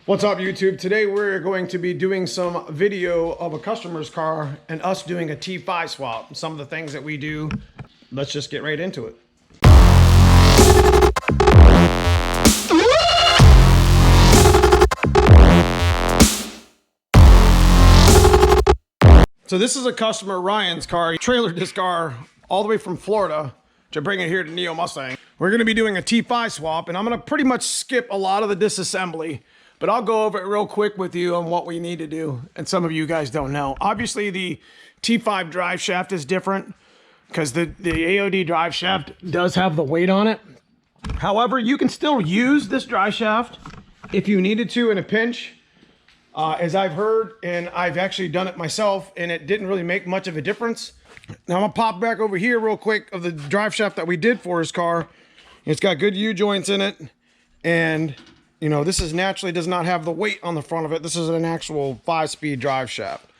What's up, YouTube? Today we're going to be doing some video of a customer's car and us doing a T5 swap. Some of the things that we do. Let's just get right into it. So this is a customer, Ryan's car. He trailered this car all the way from Florida to bring it here to Neomustang. We're going to be doing a T5 swap, and I'm going to pretty much skip a lot of the disassembly. But I'll go over it real quick with you on what we need to do. And some of you guys don't know. Obviously, the T5 drive shaft is different because the AOD drive shaft does have the weight on it. However, you can still use this drive shaft if you needed to in a pinch. As I've heard, and I've actually done it myself, and it didn't really make much of a difference. Now, I'm going to pop back over here real quick of the drive shaft that we did for his car. It's got good U-joints in it, and you know, this is naturally does not have the weight on the front of it. This is an actual 5-speed drive shaft.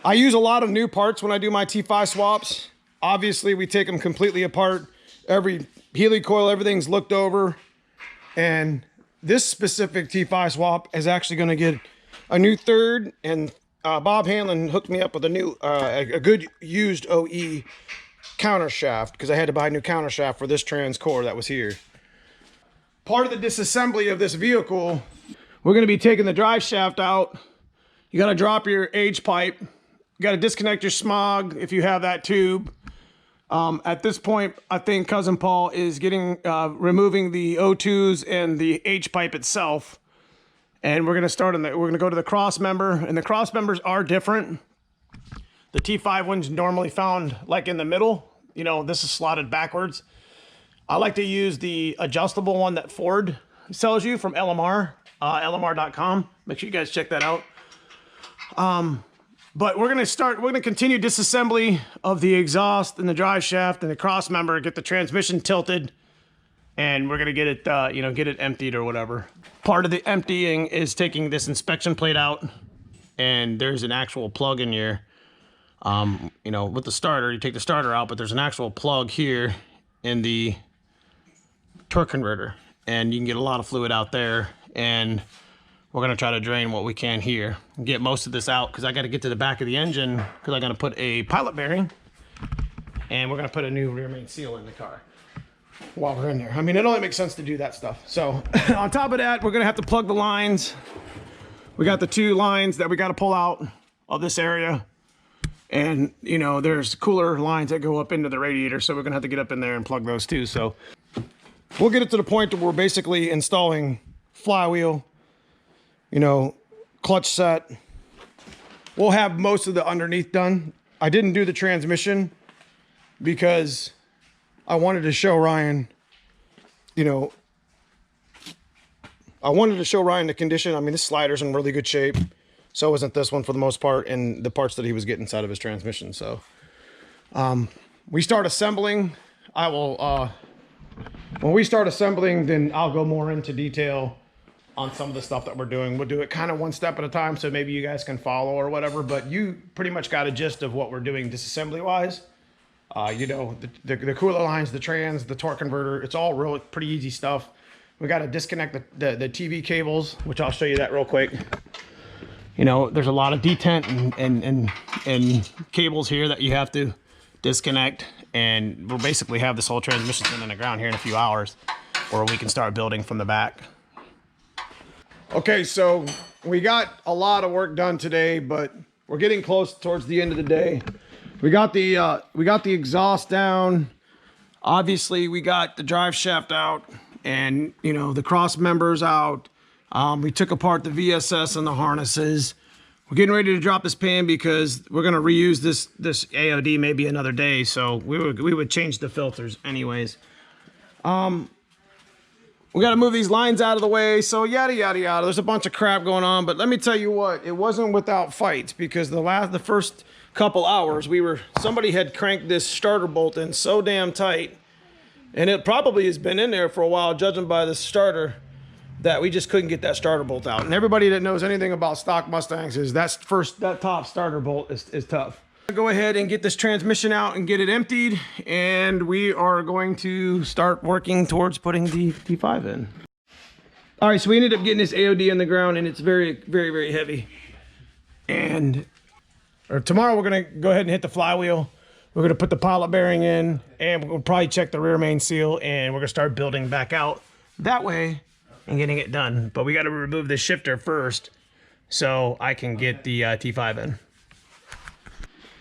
I use a lot of new parts when I do my T5 swaps. Obviously, we take them completely apart. Every helicoil, everything's looked over. And this specific T5 swap is actually going to get a new third. And Bob Hanlon hooked me up with a new, a good used OE counter shaft because I had to buy a new counter shaft for this trans core that was here. Part of the disassembly of this vehicle, we're going to be taking the drive shaft out. You got to drop your H pipe. You got to disconnect your smog if you have that tube. At this point, I think Cousin Paul is removing the O2s and the H pipe itself. And we're going to start we're going to go to the cross member, and the cross members are different. The T5 one's normally found like in the middle. You know, this is slotted backwards. I like to use the adjustable one that Ford sells you from LMR, lmr.com. Make sure you guys check that out. But we're going to continue disassembly of the exhaust and the drive shaft and the cross member, get the transmission tilted, and we're going to get it, get it emptied or whatever. Part of the emptying is taking this inspection plate out, and there's an actual plug in here. With the starter, you take the starter out, but there's an actual plug here in the torque converter, and you can get a lot of fluid out there, and we're going to try to drain what we can here and get most of this out because I got to get to the back of the engine because I'm going to put a pilot bearing, and we're going to put a new rear main seal in the car while we're in there. I mean, it only makes sense to do that stuff. So on top of that, we're going to have to plug the lines. We got the 2 lines that we got to pull out of this area, and you know, there's cooler lines that go up into the radiator, so we're going to have to get up in there and plug those too. So we'll get it to the point where we're basically installing flywheel, clutch set. We'll have most of the underneath done. I didn't do the transmission because I wanted to show Ryan, the condition. I mean, this slider's in really good shape. So isn't this one for the most part, and the parts that he was getting inside of his transmission. So we start assembling. When we start assembling, then I'll go more into detail on some of the stuff that we're doing. We'll do it kind of one step at a time, so maybe you guys can follow or whatever, but you pretty much got a gist of what we're doing disassembly-wise. The cooler lines, the trans, the torque converter, it's all really pretty easy stuff. We got to disconnect the TV cables, which I'll show you that real quick. There's a lot of detent and cables here that you have to disconnect, and we'll basically have this whole transmission sitting in the ground here in a few hours where we can start building from the back. Okay, so we got a lot of work done today, but we're getting close towards the end of the day. We got the exhaust down. Obviously, we got the drive shaft out, and the cross members out. We took apart the VSS and the harnesses. We're getting ready to drop this pan because we're going to reuse this AOD maybe another day. So we would change the filters anyways. We got to move these lines out of the way. So yada, yada, yada. There's a bunch of crap going on. But let me tell you what, it wasn't without fights because the first couple hours somebody had cranked this starter bolt in so damn tight. And it probably has been in there for a while, judging by the starter, that we just couldn't get that starter bolt out. And everybody that knows anything about stock Mustangs is that top starter bolt is tough. Go ahead and get this transmission out and get it emptied, and we are going to start working towards putting the T5 in. All right, so we ended up getting this AOD on the ground, and it's very, very, very heavy. And tomorrow we're gonna go ahead and hit the flywheel. We're gonna put the pilot bearing in, and we'll probably check the rear main seal, and we're gonna start building back out that way and getting it done. But we got to remove the shifter first so I can get the T5 in.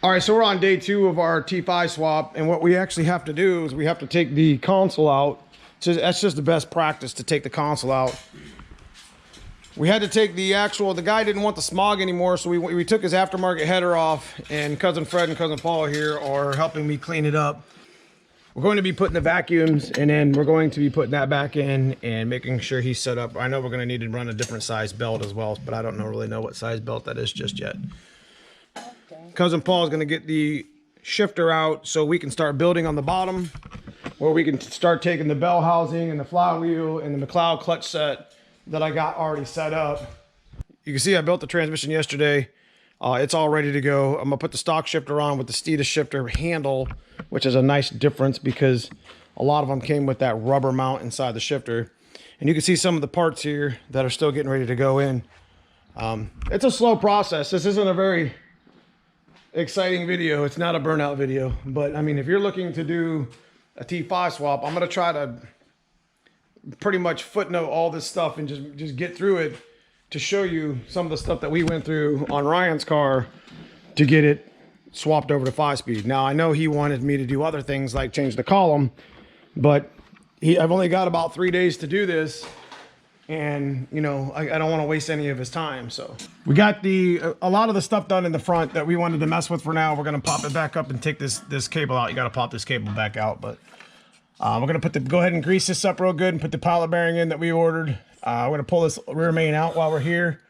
All right, so we're on day 2 of our T5 swap, and what we actually have to do is we have to take the console out. So that's just the best practice, to take the console out. We had to take the guy didn't want the smog anymore, so we took his aftermarket header off, and Cousin Fred and Cousin Paul here are helping me clean it up. We're going to be putting the vacuums, and then we're going to be putting that back in and making sure he's set up. I know we're going to need to run a different size belt as well, but I don't really know what size belt that is just yet. Cousin Paul is going to get the shifter out so we can start building on the bottom, where we can start taking the bell housing and the flywheel and the McLeod clutch set that I got already set up. You can see I built the transmission yesterday. It's all ready to go. I'm gonna put the stock shifter on with the Steeda shifter handle, which is a nice difference because a lot of them came with that rubber mount inside the shifter. And you can see some of the parts here that are still getting ready to go in. It's a slow process. This isn't a very exciting video. It's not a burnout video, but I mean, if you're looking to do a T5 swap, I'm gonna try to pretty much footnote all this stuff and just get through it to show you some of the stuff that we went through on Ryan's car to get it swapped over to 5-speed. Now I know he wanted me to do other things like change the column, but I've only got about 3 days to do this. And you know, I don't want to waste any of his time. So we got a lot of the stuff done in the front that we wanted to mess with for now. We're going to pop it back up and take this cable out. You got to pop this cable back out, but we're going to go ahead and grease this up real good and put the pilot bearing in that we ordered. We're going to pull this rear main out while we're here,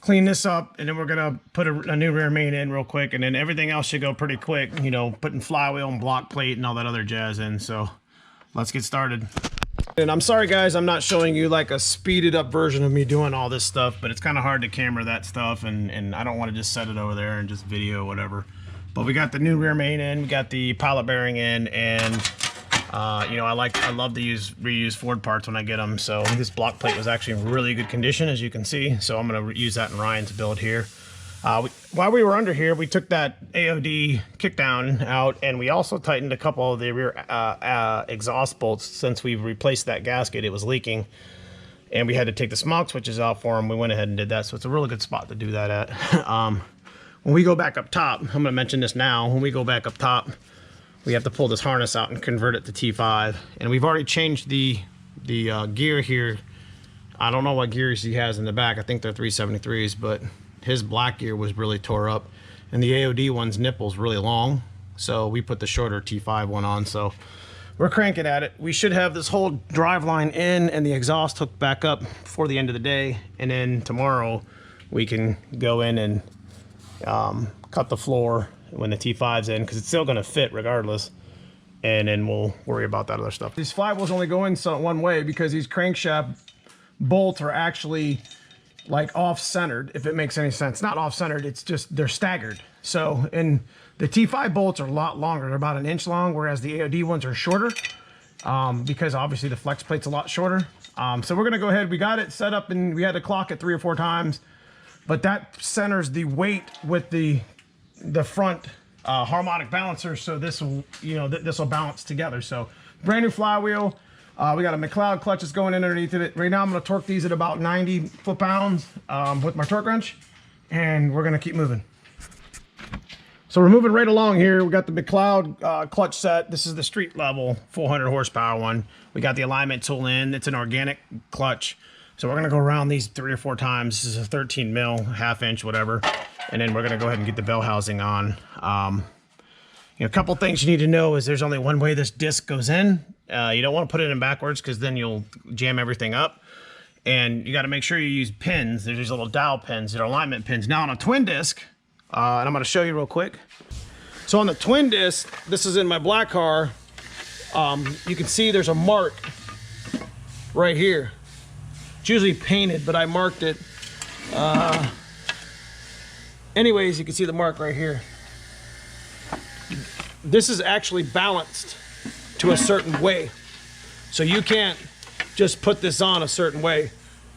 clean this up, and then we're going to put a new rear main in real quick, and then everything else should go pretty quick, you know, putting flywheel and block plate and all that other jazz in. So let's get started. And I'm sorry guys, I'm not showing you like a speeded up version of me doing all this stuff, but it's kind of hard to camera that stuff, and I don't want to just set it over there and just video whatever. But we got the new rear main in, we got the pilot bearing in, and you know, I love to reuse Ford parts when I get them. So this block plate was actually in really good condition, as you can see. So I'm going to use that in Ryan's build here. While we were under here, we took that AOD kickdown out, and we also tightened a couple of the rear exhaust bolts. Since we replaced that gasket, it was leaking, and we had to take the smog switches out for them. We went ahead and did that, so it's a really good spot to do that at. When we go back up top, I'm going to mention this now. When we go back up top, we have to pull this harness out and convert it to T5, and we've already changed the gear here. I don't know what gears he has in the back. I think they're 373s, but his black gear was really tore up, and the AOD one's nipple's really long, so we put the shorter T5 one on. So we're cranking at it. We should have this whole drive line in and the exhaust hooked back up before the end of the day, and then tomorrow we can go in and cut the floor when the T5's in, because it's still going to fit regardless, and then we'll worry about that other stuff. These flywheels only go in one way because these crankshaft bolts are actually like off-centered, if it makes any sense. Not off-centered, it's just they're staggered. So, and the T5 bolts are a lot longer. They're about 1 inch long, whereas the AOD ones are shorter, because obviously the flex plate's a lot shorter. So we're gonna go ahead, we got it set up, and we had to clock it 3 or 4 times, but that centers the weight with the front harmonic balancer, so this will, you know, this will balance together. So brand new flywheel. We got a McLeod clutch that's going in underneath it. Right now I'm going to torque these at about 90 foot-pounds with my torque wrench, and we're going to keep moving. So we're moving right along here. We got the McLeod clutch set. This is the street level 400 horsepower one. We got the alignment tool in. It's an organic clutch. So we're going to go around these 3 or 4 times. This is a 13 mil, 1/2 inch, whatever. And then we're going to go ahead and get the bell housing on. You know, a couple things you need to know is there's only one way this disc goes in. You don't want to put it in backwards, because then you'll jam everything up. And you got to make sure you use pins. There's these little dowel pins. They're alignment pins. Now on a twin disc, and I'm going to show you real quick. So on the twin disc, this is in my black car. You can see there's a mark right here. It's usually painted, but I marked it. Anyways, you can see the mark right here. This is actually balanced to a certain way. So you can't just put this on a certain way.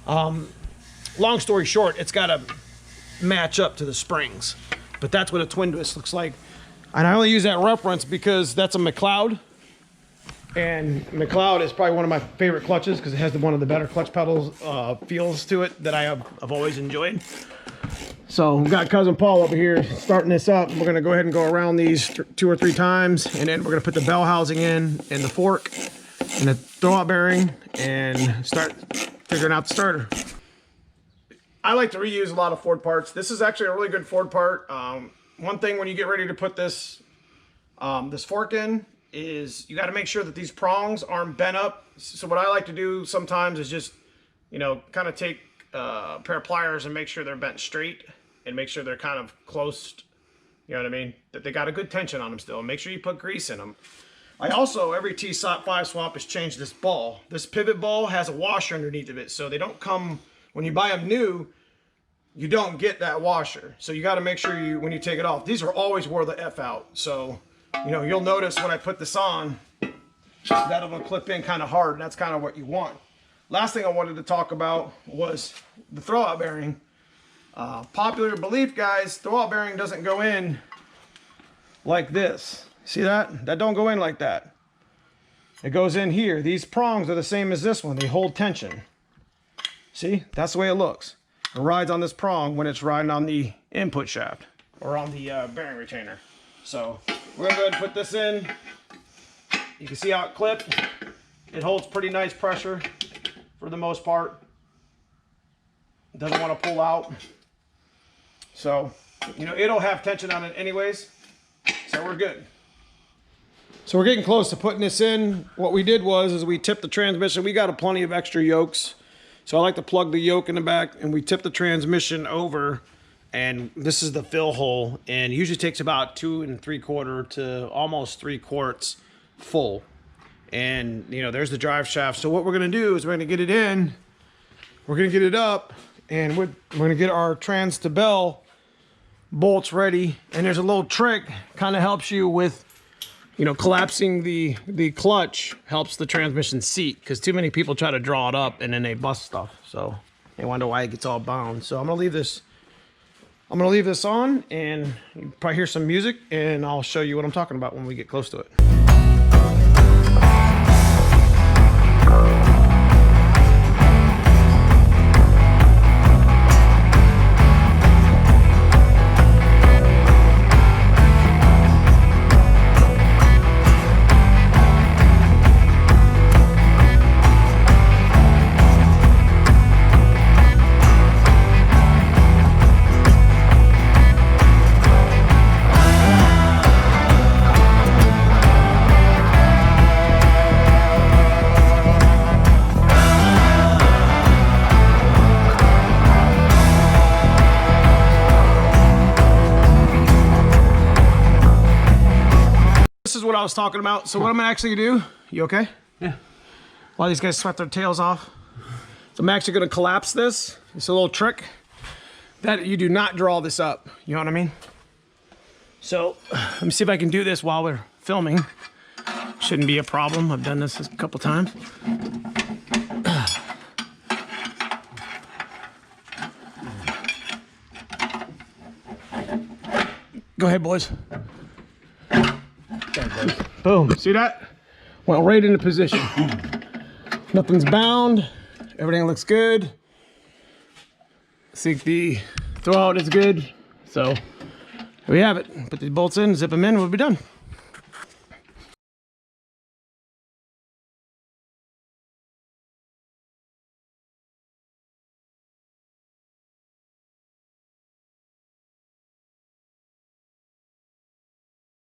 Long story short, it's got to match up to the springs, but that's what a twin twist looks like. And I only use that reference because that's a McLeod, and McLeod is probably one of my favorite clutches because it has one of the better clutch pedals feels to it that I've always enjoyed. So we've got cousin Paul over here starting this up. We're going to go ahead and go around these 2 or 3 times, and then we're going to put the bell housing in and the fork and the throwout bearing and start figuring out the starter. I like to reuse a lot of Ford parts. This is actually a really good Ford part. One thing when you get ready to put this this fork in is you got to make sure that these prongs aren't bent up. So what I like to do sometimes is just, you know, kind of take a pair of pliers and make sure they're bent straight and make sure they're kind of close, you know what I mean? That they got a good tension on them still. Make sure you put grease in them. I also, every T5 swap has changed this ball. This pivot ball has a washer underneath of it, so they don't come, when you buy them new, you don't get that washer. So you got to make sure you, when you take it off, these are always wore the F out. So, you know, you'll notice when I put this on, that'll clip in kind of hard, and that's kind of what you want. Last thing I wanted to talk about was the throwout bearing. Popular belief, guys, throwout bearing doesn't go in like this. See that? That don't go in like that. It goes in here. These prongs are the same as this one. They hold tension. See? That's the way it looks. It rides on this prong when it's riding on the input shaft or on the bearing retainer. So we're gonna go ahead and put this in. You can see how it clipped. It holds pretty nice pressure for the most part. It doesn't want to pull out. So, you know, it'll have tension on it anyways. So we're good. So we're getting close to putting this in. What we did was we tipped the transmission. We got plenty of extra yokes. So I like to plug the yoke in the back, and we tip the transmission over, and this is the fill hole, and it usually takes about 2 3/4 to almost 3 quarts full. And you know, there's the drive shaft. So what we're gonna do is we're gonna get it in, we're gonna get it up, and we're gonna get our trans to bell bolts ready. And there's a little trick, kind of helps you with, you know, collapsing the clutch helps the transmission seat, because too many people try to draw it up and then they bust stuff. So they wonder why it gets all bound. So I'm gonna leave this on, and you probably hear some music, and I'll show you what I'm talking about when we get close to it. This is what I was talking about. So what I'm actually gonna do, you okay? Yeah. While these guys sweat their tails off. So I'm actually gonna collapse this. It's a little trick that you do not draw this up. You know what I mean? So let me see if I can do this while we're filming. Shouldn't be a problem. I've done this a couple times. Go ahead, boys. Boom. See that? Went right into position. Nothing's bound. Everything looks good. I think the throwout is good. So here we have it. Put the bolts in, zip them in, we'll be done.